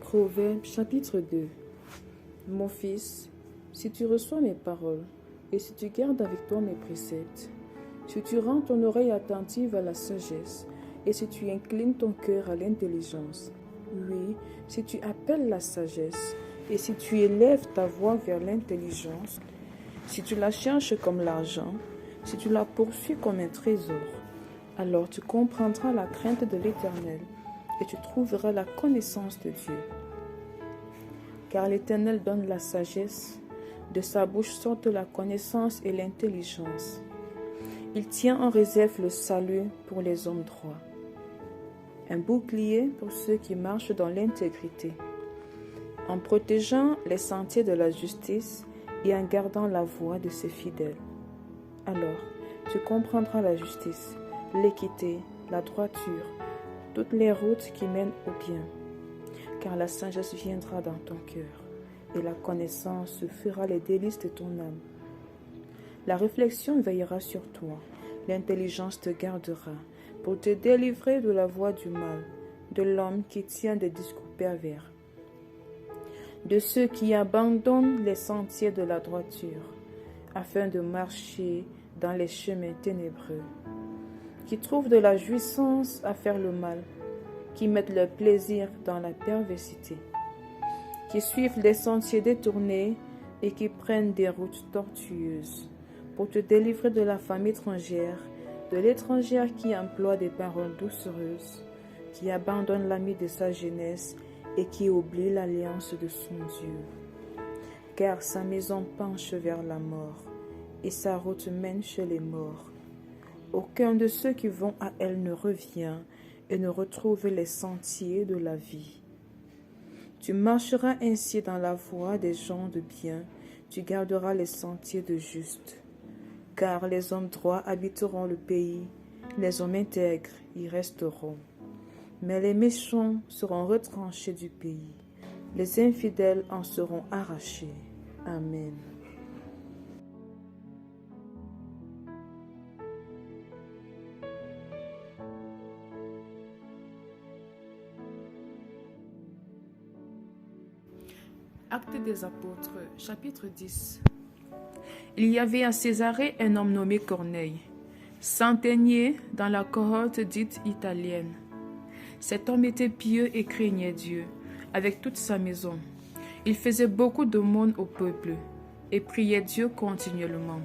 Proverbe chapitre 2. Mon fils, si tu reçois mes paroles, et si tu gardes avec toi mes préceptes, si tu rends ton oreille attentive à la sagesse, et si tu inclines ton cœur à l'intelligence, oui, si tu appelles la sagesse, et si tu élèves ta voix vers l'intelligence, si tu la cherches comme l'argent, si tu la poursuis comme un trésor, alors tu comprendras la crainte de l'Éternel, et tu trouveras la connaissance de Dieu. Car l'Éternel donne la sagesse, de sa bouche sortent la connaissance et l'intelligence. Il tient en réserve le salut pour les hommes droits, un bouclier pour ceux qui marchent dans l'intégrité, en protégeant les sentiers de la justice et en gardant la voie de ses fidèles. Alors, tu comprendras la justice, l'équité, la droiture, toutes les routes qui mènent au bien. Car la sagesse viendra dans ton cœur, et la connaissance fera les délices de ton âme. La réflexion veillera sur toi, l'intelligence te gardera, pour te délivrer de la voie du mal, de l'homme qui tient des discours pervers, de ceux qui abandonnent les sentiers de la droiture, afin de marcher dans les chemins ténébreux, qui trouvent de la jouissance à faire le mal, qui mettent leur plaisir dans la perversité, qui suivent des sentiers détournés et qui prennent des routes tortueuses, pour te délivrer de la femme étrangère, de l'étrangère qui emploie des paroles doucereuses, qui abandonne l'ami de sa jeunesse et qui oublie l'alliance de son Dieu. Car sa maison penche vers la mort, et sa route mène chez les morts. Aucun de ceux qui vont à elle ne revient et ne retrouve les sentiers de la vie. Tu marcheras ainsi dans la voie des gens de bien, tu garderas les sentiers de justes. Car les hommes droits habiteront le pays, les hommes intègres y resteront. Mais les méchants seront retranchés du pays, les infidèles en seront arrachés. Amen. Actes des Apôtres, chapitre 10. Il y avait à Césarée un homme nommé Corneille, centenier dans la cohorte dite italienne. Cet homme était pieux et craignait Dieu, avec toute sa maison. Il faisait beaucoup d'aumônes au peuple et priait Dieu continuellement.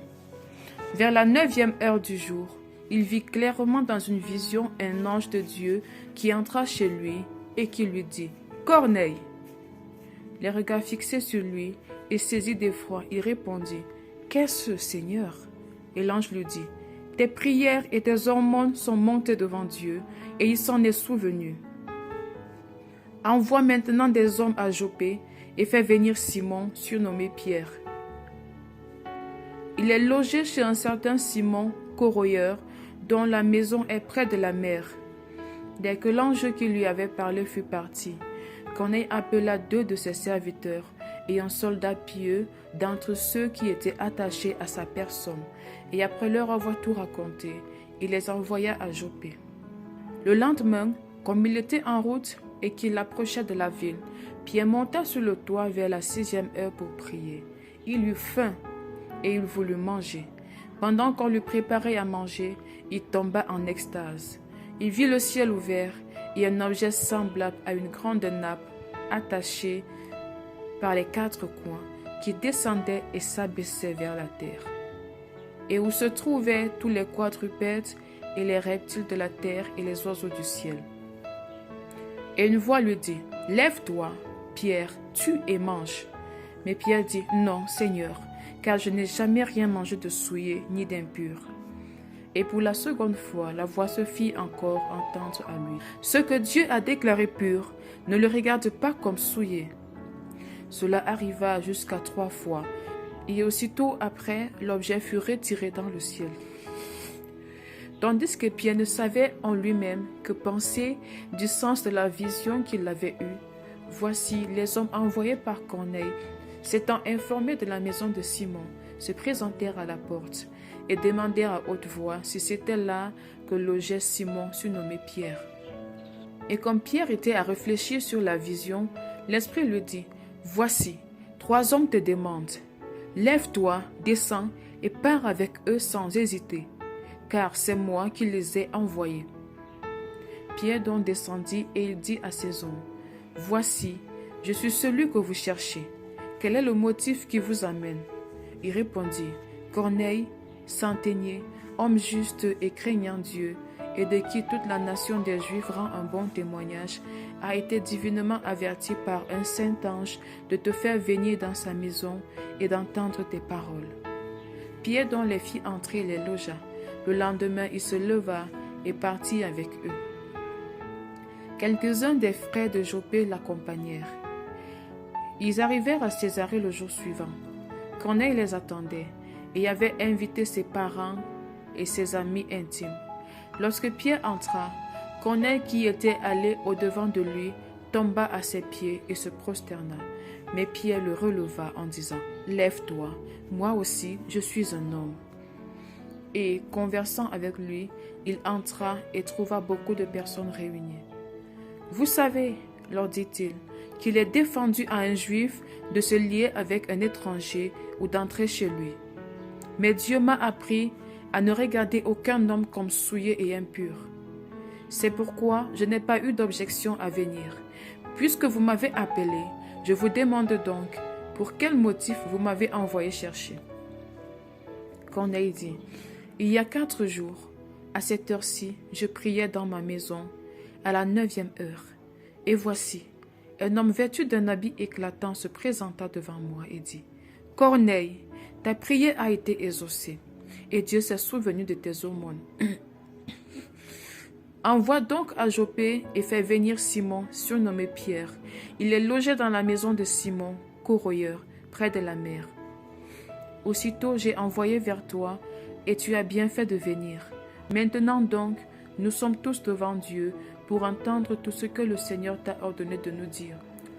Vers la 9e heure du jour, il vit clairement dans une vision un ange de Dieu qui entra chez lui et qui lui dit « Corneille !» Les regards fixés sur lui et saisi d'effroi, il répondit « Qu'est-ce, Seigneur ?» Et l'ange lui dit « Tes prières et tes aumônes sont montées devant Dieu et il s'en est souvenu. Envoie maintenant des hommes à Joppé et fais venir Simon, surnommé Pierre. Il est logé chez un certain Simon, corroyeur, dont la maison est près de la mer. » Dès que l'ange qui lui avait parlé fut parti, Corneille appela 2 de ses serviteurs et un soldat pieux d'entre ceux qui étaient attachés à sa personne, et après leur avoir tout raconté, il les envoya à Joppé. Le lendemain, comme il était en route et qu'il approchait de la ville, Pierre monta sur le toit vers la 6e heure pour prier. Il eut faim et il voulut manger. Pendant qu'on lui préparait à manger, il tomba en extase. Il vit le ciel ouvert et un objet semblable à une grande nappe attachée par les 4 coins qui descendait et s'abaissait vers la terre, et où se trouvaient tous les quadrupèdes et les reptiles de la terre et les oiseaux du ciel. Et une voix lui dit « Lève-toi, Pierre, tue et mange. » Mais Pierre dit « Non, Seigneur, car je n'ai jamais rien mangé de souillé ni d'impur. » Et pour la seconde fois, la voix se fit encore entendre à lui. « Ce que Dieu a déclaré pur, ne le regarde pas comme souillé. » Cela arriva jusqu'à 3 fois, et aussitôt après, l'objet fut retiré dans le ciel. Tandis que Pierre ne savait en lui-même que penser du sens de la vision qu'il avait eue, voici les hommes envoyés par Corneille, s'étant informés de la maison de Simon, se présentèrent à la porte et demandèrent à haute voix si c'était là que logeait Simon, surnommé Pierre. Et comme Pierre était à réfléchir sur la vision, L'Esprit lui dit, « Voici, 3 hommes te demandent. Lève-toi, descends et pars avec eux sans hésiter, car c'est moi qui les ai envoyés. » Pierre donc descendit et il dit à ses hommes, « Voici, je suis celui que vous cherchez. Quel est le motif qui vous amène ?» Il répondit, « Corneille, centenier, homme juste et craignant Dieu, et de qui toute la nation des Juifs rend un bon témoignage, a été divinement averti par un saint ange de te faire venir dans sa maison et d'entendre tes paroles. » Pierre donc les fit entrer et les logea. Le lendemain, il se leva et partit avec eux. Quelques-uns des frères de Joppé l'accompagnèrent. Ils arrivèrent à Césarée le jour suivant. Corneille les attendait et avait invité ses parents et ses amis intimes. Lorsque Pierre entra, Corneille, qui était allé au-devant de lui, tomba à ses pieds et se prosterna. Mais Pierre le releva en disant, « Lève-toi, moi aussi je suis un homme. » Et, conversant avec lui, il entra et trouva beaucoup de personnes réunies. « Vous savez, leur dit-il, qu'il est défendu à un juif de se lier avec un étranger ou d'entrer chez lui. Mais Dieu m'a appris à ne regarder aucun homme comme souillé et impur. C'est pourquoi je n'ai pas eu d'objection à venir. Puisque vous m'avez appelé, je vous demande donc, pour quel motif vous m'avez envoyé chercher. » Corneille dit, « Il y a 4 jours, à cette heure-ci, je priais dans ma maison, à la 9e heure. Et voici, un homme vêtu d'un habit éclatant se présenta devant moi et dit, « Corneille, ta prière a été exaucée, et Dieu s'est souvenu de tes aumônes. Envoie donc à Joppé et fais venir Simon, surnommé Pierre. Il est logé dans la maison de Simon, corroyeur, près de la mer. Aussitôt j'ai envoyé vers toi, et tu as bien fait de venir. Maintenant donc, nous sommes tous devant Dieu pour entendre tout ce que le Seigneur t'a ordonné de nous dire. »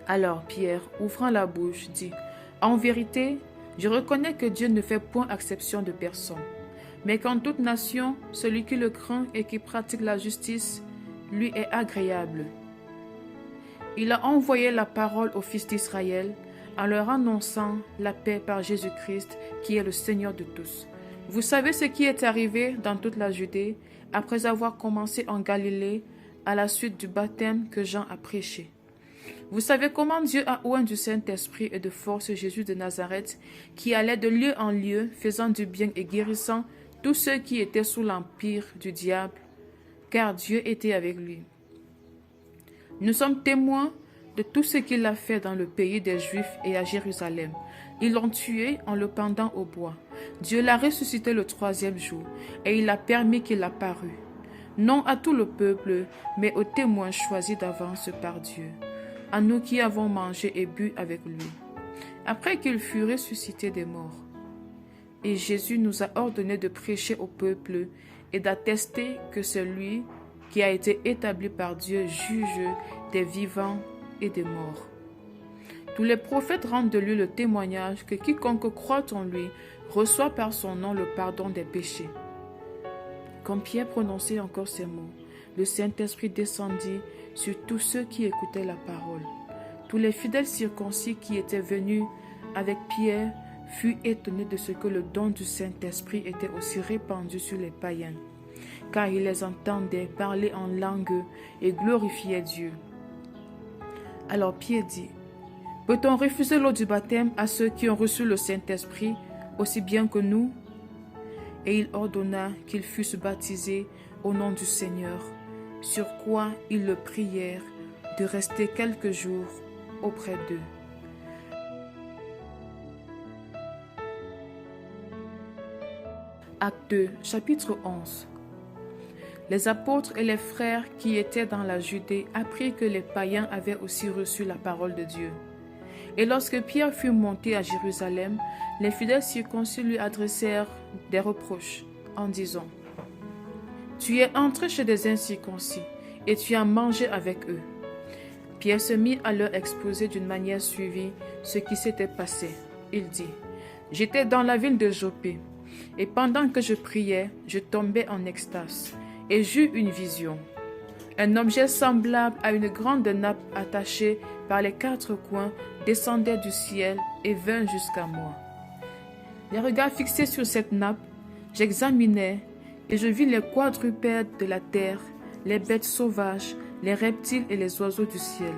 Alors Pierre, ouvrant la bouche, dit, « En vérité, je reconnais que Dieu ne fait point exception de personne, mais qu'en toute nation, celui qui le craint et qui pratique la justice, lui est agréable. Il a envoyé la parole aux fils d'Israël en leur annonçant la paix par Jésus-Christ, qui est le Seigneur de tous. Vous savez ce qui est arrivé dans toute la Judée, après avoir commencé en Galilée, à la suite du baptême que Jean a prêché. Vous savez comment Dieu a oint du Saint-Esprit et de force Jésus de Nazareth, qui allait de lieu en lieu, faisant du bien et guérissant tous ceux qui étaient sous l'empire du diable, car Dieu était avec lui. Nous sommes témoins de tout ce qu'il a fait dans le pays des Juifs et à Jérusalem. Ils l'ont tué en le pendant au bois. Dieu l'a ressuscité le 3e jour, et il a permis qu'il apparût, non à tout le peuple, mais aux témoins choisis d'avance par Dieu, à nous qui avons mangé et bu avec lui, après qu'il fut ressuscité des morts. Et Jésus nous a ordonné de prêcher au peuple et d'attester que c'est lui qui a été établi par Dieu juge des vivants et des morts. Tous les prophètes rendent de lui le témoignage que quiconque croit en lui reçoit par son nom le pardon des péchés. » Quand Pierre prononçait encore ces mots, le Saint-Esprit descendit sur tous ceux qui écoutaient la parole. Tous les fidèles circoncis qui étaient venus avec Pierre furent étonnés de ce que le don du Saint-Esprit était aussi répandu sur les païens, car ils les entendaient parler en langue et glorifiaient Dieu. Alors Pierre dit, « Peut-on refuser l'eau du baptême à ceux qui ont reçu le Saint-Esprit aussi bien que nous ?» Et il ordonna qu'ils fussent baptisés au nom du Seigneur, sur quoi ils le prièrent de rester quelques jours auprès d'eux. Acte 2, chapitre 11. Les apôtres et les frères qui étaient dans la Judée apprirent que les païens avaient aussi reçu la parole de Dieu. Et lorsque Pierre fut monté à Jérusalem, les fidèles circoncis lui adressèrent des reproches en disant, « Tu es entré chez des incirconcis et tu as mangé avec eux. » Pierre se mit à leur exposer d'une manière suivie ce qui s'était passé. Il dit, « J'étais dans la ville de Joppé, et pendant que je priais, je tombais en extase, et j'eus une vision. Un objet semblable à une grande nappe attachée par les 4 coins descendait du ciel et vint jusqu'à moi. Les regards fixés sur cette nappe, j'examinais et je vis les quadrupèdes de la terre, les bêtes sauvages, les reptiles et les oiseaux du ciel.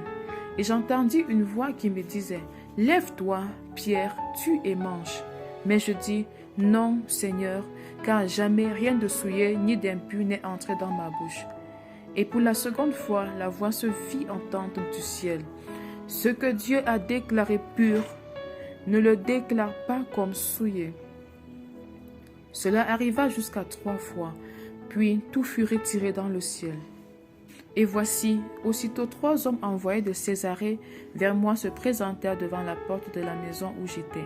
Et j'entendis une voix qui me disait « Lève-toi, Pierre, tue et mange. » Mais je dis « Non, Seigneur, car jamais rien de souillé ni d'impur n'est entré dans ma bouche. » Et pour la seconde fois, la voix se fit entendre du ciel. « Ce que Dieu a déclaré pur, ne le déclare pas comme souillé. » Cela arriva jusqu'à 3 fois, puis tout fut retiré dans le ciel. Et voici, aussitôt 3 hommes envoyés de Césarée vers moi se présentèrent devant la porte de la maison où j'étais.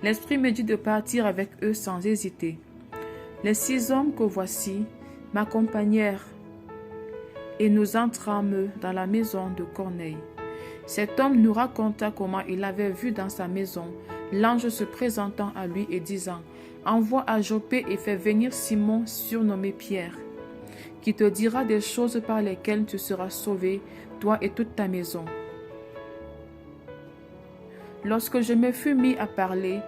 L'Esprit me dit de partir avec eux sans hésiter. Les 6 hommes que voici m'accompagnèrent et nous entrâmes dans la maison de Corneille. Cet homme nous raconta comment il avait vu dans sa maison l'ange se présentant à lui et disant « Envoie à Joppé et fais venir Simon surnommé Pierre, qui te dira des choses par lesquelles tu seras sauvé, toi et toute ta maison. » Lorsque je me fus mis à parler,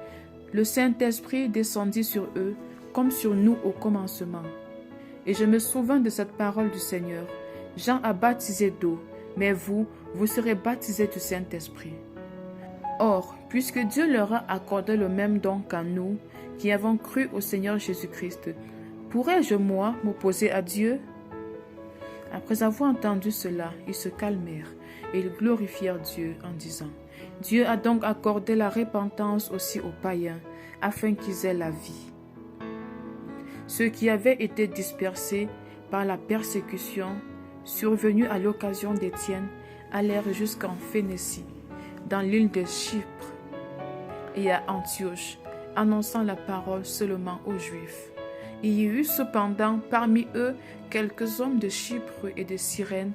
le Saint-Esprit descendit sur eux comme sur nous au commencement. Et je me souvins de cette parole du Seigneur. Jean a baptisé d'eau, mais vous serez baptisés du Saint-Esprit. Or, puisque Dieu leur a accordé le même don qu'à nous, qui avons cru au Seigneur Jésus-Christ, pourrais-je, moi, m'opposer à Dieu? Après avoir entendu cela, ils se calmèrent et ils glorifièrent Dieu en disant « Dieu a donc accordé la repentance aussi aux païens, afin qu'ils aient la vie. » Ceux qui avaient été dispersés par la persécution survenue à l'occasion d'Étienne allèrent jusqu'en Phénicie, dans l'île de Chypre et à Antioche, annonçant la parole seulement aux Juifs. Il y eut cependant parmi eux quelques hommes de Chypre et de Cyrène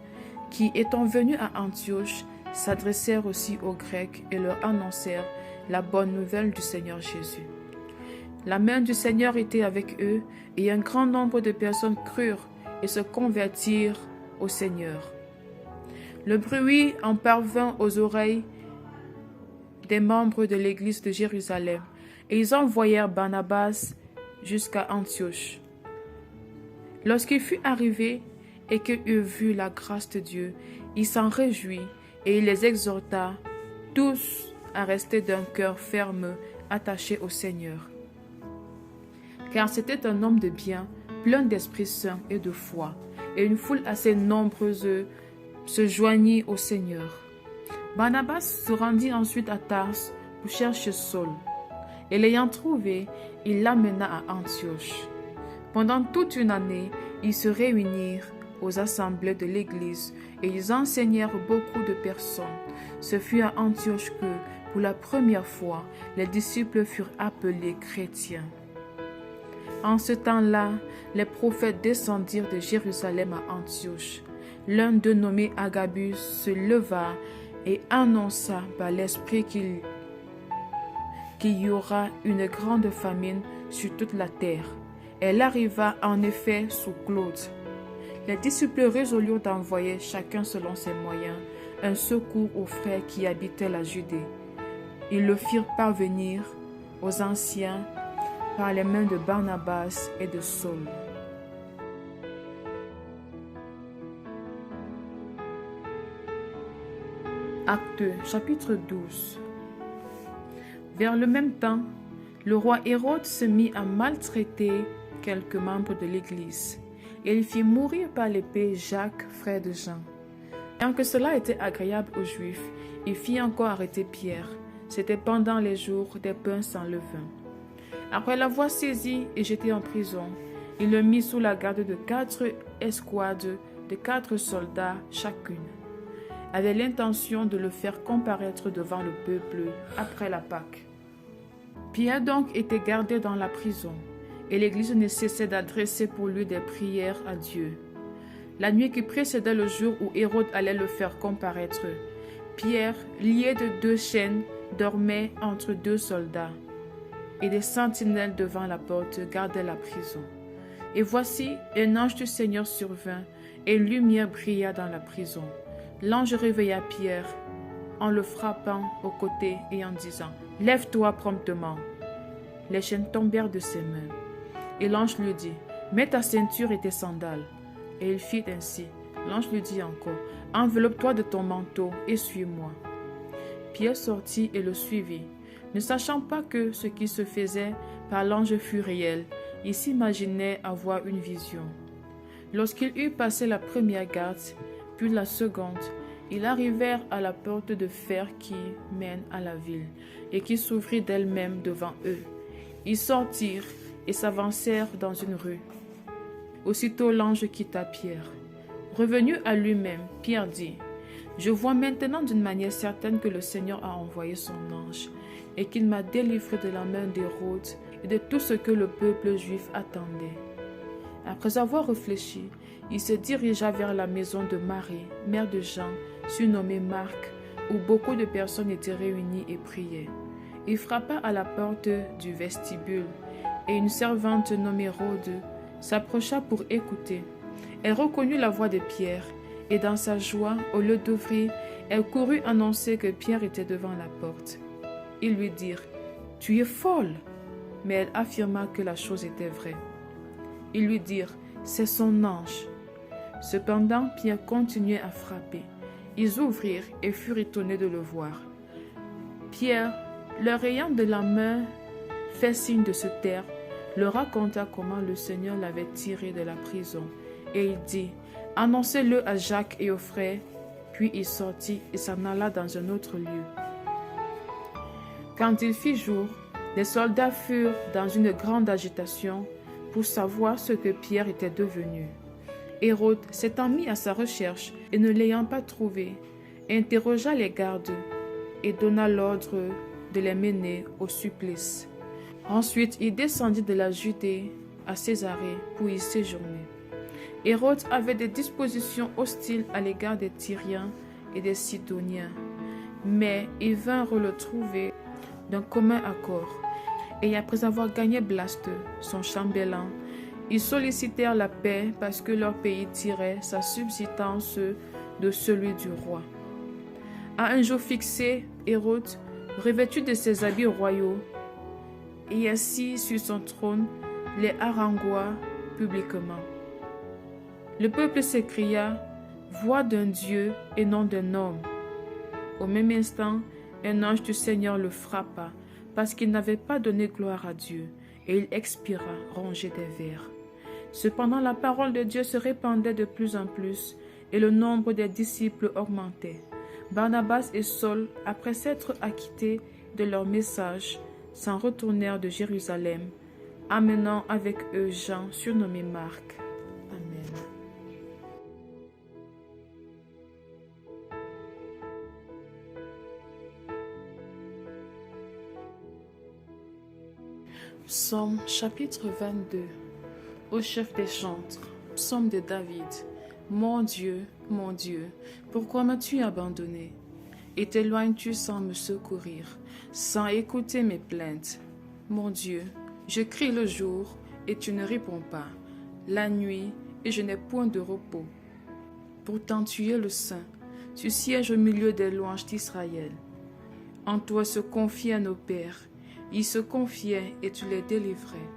qui, étant venus à Antioche, s'adressèrent aussi aux Grecs et leur annoncèrent la bonne nouvelle du Seigneur Jésus. La main du Seigneur était avec eux et un grand nombre de personnes crurent et se convertirent au Seigneur. Le bruit en parvint aux oreilles des membres de l'église de Jérusalem et ils envoyèrent Barnabas jusqu'à Antioche. Lorsqu'il fut arrivé et qu'il eut vu la grâce de Dieu, il s'en réjouit et il les exhorta tous à rester d'un cœur ferme, attachés au Seigneur. Car c'était un homme de bien, plein d'Esprit Saint et de foi, et une foule assez nombreuse se joignit au Seigneur. Barnabas se rendit ensuite à Tars pour chercher Saul, et l'ayant trouvé, il l'amena à Antioche. Pendant toute une année, ils se réunirent aux assemblées de l'Église et ils enseignèrent beaucoup de personnes. Ce fut à Antioche que, pour la première fois, les disciples furent appelés chrétiens. En ce temps-là, les prophètes descendirent de Jérusalem à Antioche. L'un d'eux, nommé Agabus, se leva et annonça par l'Esprit qu'il y aura une grande famine sur toute la terre. Elle arriva en effet sous Claude. Les disciples résolurent d'envoyer, chacun selon ses moyens, un secours aux frères qui habitaient la Judée. Ils le firent parvenir aux anciens par les mains de Barnabas et de Saul. Actes, chapitre 12. Vers le même temps, le roi Hérode se mit à maltraiter quelques membres de l'Église, et il fit mourir par l'épée Jacques, frère de Jean. Tant que cela était agréable aux Juifs, il fit encore arrêter Pierre. C'était pendant les jours des pains sans levain. Après l'avoir saisi et jeté en prison, il le mit sous la garde de 4 escouades de 4 soldats chacune, avec l'intention de le faire comparaître devant le peuple après la Pâque. Pierre donc était gardé dans la prison, et l'Église ne cessait d'adresser pour lui des prières à Dieu. La nuit qui précédait le jour où Hérode allait le faire comparaître, Pierre, lié de 2 chaînes, dormait entre 2 soldats, et des sentinelles devant la porte gardaient la prison. Et voici, un ange du Seigneur survint, et lumière brilla dans la prison. L'ange réveilla Pierre en le frappant au côté et en disant « Lève-toi promptement !» Les chaînes tombèrent de ses mains. Et l'ange lui dit « Mets ta ceinture et tes sandales. » Et il fit ainsi. L'ange lui dit encore « Enveloppe-toi de ton manteau et suis-moi. » Pierre sortit et le suivit. Ne sachant pas que ce qui se faisait par l'ange fut réel, il s'imaginait avoir une vision. Lorsqu'il eut passé la première garde, puis la seconde, ils arrivèrent à la porte de fer qui mène à la ville et qui s'ouvrit d'elle-même devant eux. Ils sortirent et s'avancèrent dans une rue. Aussitôt l'ange quitta Pierre. Revenu à lui-même, Pierre dit « Je vois maintenant d'une manière certaine que le Seigneur a envoyé son ange et qu'il m'a délivré de la main d'Hérode et de tout ce que le peuple juif attendait. » Après avoir réfléchi, il se dirigea vers la maison de Marie, mère de Jean, surnommée Marc, où beaucoup de personnes étaient réunies et priaient. Il frappa à la porte du vestibule, et une servante nommée Rhode s'approcha pour écouter. Elle reconnut la voix de Pierre, et dans sa joie, au lieu d'ouvrir, elle courut annoncer que Pierre était devant la porte. Ils lui dirent « Tu es folle !» Mais elle affirma que la chose était vraie. Ils lui dirent « C'est son ange !» Cependant, Pierre continuait à frapper. Ils ouvrirent et furent étonnés de le voir. Pierre, leur ayant de la main fait signe de se taire, leur raconta comment le Seigneur l'avait tiré de la prison. Et il dit « Annoncez-le à Jacques et aux frères. » Puis il sortit et s'en alla dans un autre lieu. Quand il fit jour, les soldats furent dans une grande agitation pour savoir ce que Pierre était devenu. Hérode s'étant mis à sa recherche et ne l'ayant pas trouvé, interrogea les gardes et donna l'ordre de les mener au supplice. Ensuite, il descendit de la Judée à Césarée pour y séjourner. Hérode avait des dispositions hostiles à l'égard des Tyriens et des Sidoniens, mais ils vinrent le trouver d'un commun accord. Et après avoir gagné Blaste, son chambellan, ils sollicitèrent la paix parce que leur pays tirait sa subsistance de celui du roi. À un jour fixé, Hérode, revêtu de ses habits royaux et assis sur son trône, les harangua publiquement. Le peuple s'écria « Voix d'un Dieu et non d'un homme ». Au même instant, un ange du Seigneur le frappa parce qu'il n'avait pas donné gloire à Dieu, et il expira rongé des vers. Cependant, la parole de Dieu se répandait de plus en plus, et le nombre des disciples augmentait. Barnabas et Saul, après s'être acquittés de leur message, s'en retournèrent de Jérusalem, amenant avec eux Jean, surnommé Marc. Amen. Psaume chapitre 22. Au chef des chantres. Psaume de David. Mon Dieu, pourquoi m'as-tu abandonné? Et t'éloignes-tu sans me secourir, sans écouter mes plaintes? Mon Dieu, je crie le jour et tu ne réponds pas, la nuit et je n'ai point de repos. Pourtant tu es le Saint, tu sièges au milieu des louanges d'Israël. En toi se confiaient nos pères. Ils se confiaient et tu les délivrais.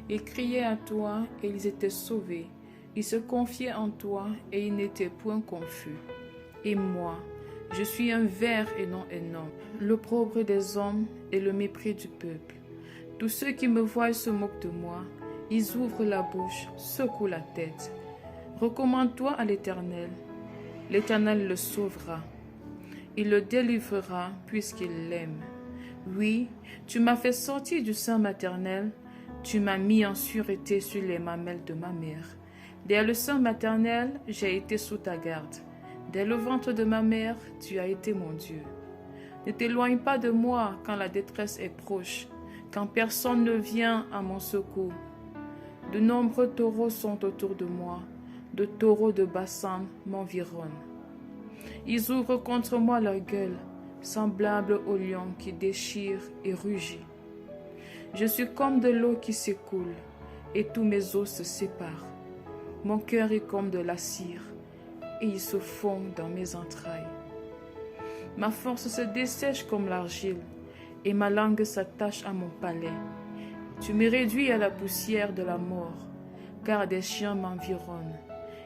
Ils criaient à toi et ils étaient sauvés. Ils se confiaient en toi et ils n'étaient point confus. Et moi, je suis un ver et non un homme, l'opprobre des hommes et le mépris du peuple. Tous ceux qui me voient se moquent de moi. Ils ouvrent la bouche, secouent la tête. Recommande-toi à l'Éternel. L'Éternel le sauvera. Il le délivrera puisqu'il l'aime. Oui, tu m'as fait sortir du sein maternel, tu m'as mis en sûreté sur les mamelles de ma mère. Dès le sein maternel, j'ai été sous ta garde. Dès le ventre de ma mère, tu as été mon Dieu. Ne t'éloigne pas de moi quand la détresse est proche, quand personne ne vient à mon secours. De nombreux taureaux sont autour de moi, de taureaux de Bassan m'environnent. Ils ouvrent contre moi leur gueule, semblable au lion qui déchire et rugit. Je suis comme de l'eau qui s'écoule, et tous mes os se séparent. Mon cœur est comme de la cire, et il se fond dans mes entrailles. Ma force se dessèche comme l'argile, et ma langue s'attache à mon palais. Tu me réduis à la poussière de la mort, car des chiens m'environnent.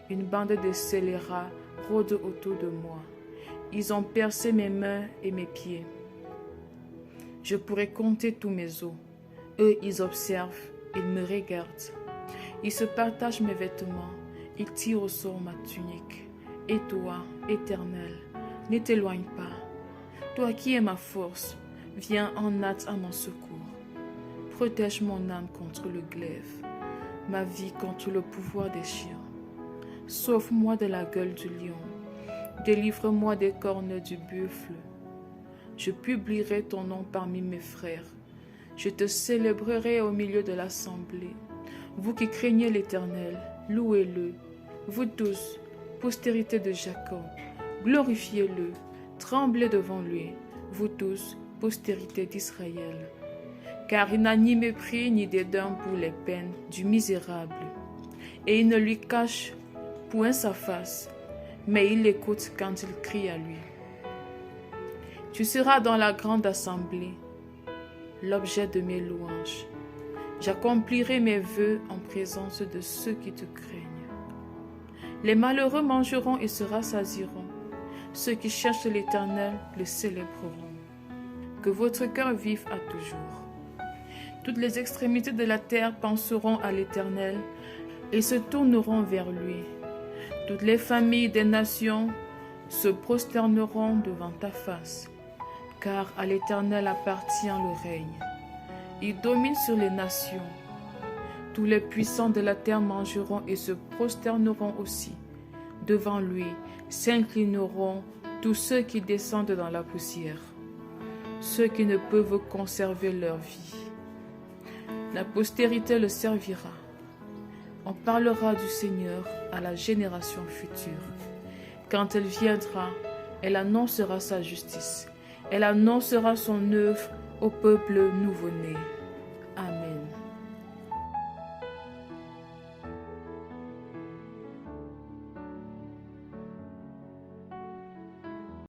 Une bande de scélérats rôde autour de moi. Ils ont percé mes mains et mes pieds. Je pourrais compter tous mes os. Eux, ils observent, ils me regardent. Ils se partagent mes vêtements, ils tirent au sort ma tunique. Et toi, Éternel, ne t'éloigne pas. Toi qui es ma force, viens en hâte à mon secours. Protège mon âme contre le glaive, ma vie contre le pouvoir des chiens. Sauve-moi de la gueule du lion, délivre-moi des cornes du buffle. Je publierai ton nom parmi mes frères, je te célébrerai au milieu de l'assemblée. Vous qui craignez l'Éternel, louez-le. Vous tous, postérité de Jacob, glorifiez-le, tremblez devant lui, vous tous, postérité d'Israël. Car il n'a ni mépris ni dédain pour les peines du misérable, et il ne lui cache point sa face, mais il l'écoute quand il crie à lui. Tu seras dans la grande assemblée, l'objet de mes louanges. J'accomplirai mes vœux en présence de ceux qui te craignent. Les malheureux mangeront et se rassasieront. Ceux qui cherchent l'Éternel le célébreront. Que votre cœur vive à toujours. Toutes les extrémités de la terre penseront à l'Éternel et se tourneront vers lui. Toutes les familles des nations se prosterneront devant ta face, car à l'Éternel appartient le règne. Il domine sur les nations. Tous les puissants de la terre mangeront et se prosterneront aussi. Devant lui s'inclineront tous ceux qui descendent dans la poussière, ceux qui ne peuvent conserver leur vie. La postérité le servira. On parlera du Seigneur à la génération future. Quand elle viendra, elle annoncera sa justice. Elle annoncera son œuvre au peuple nouveau-né.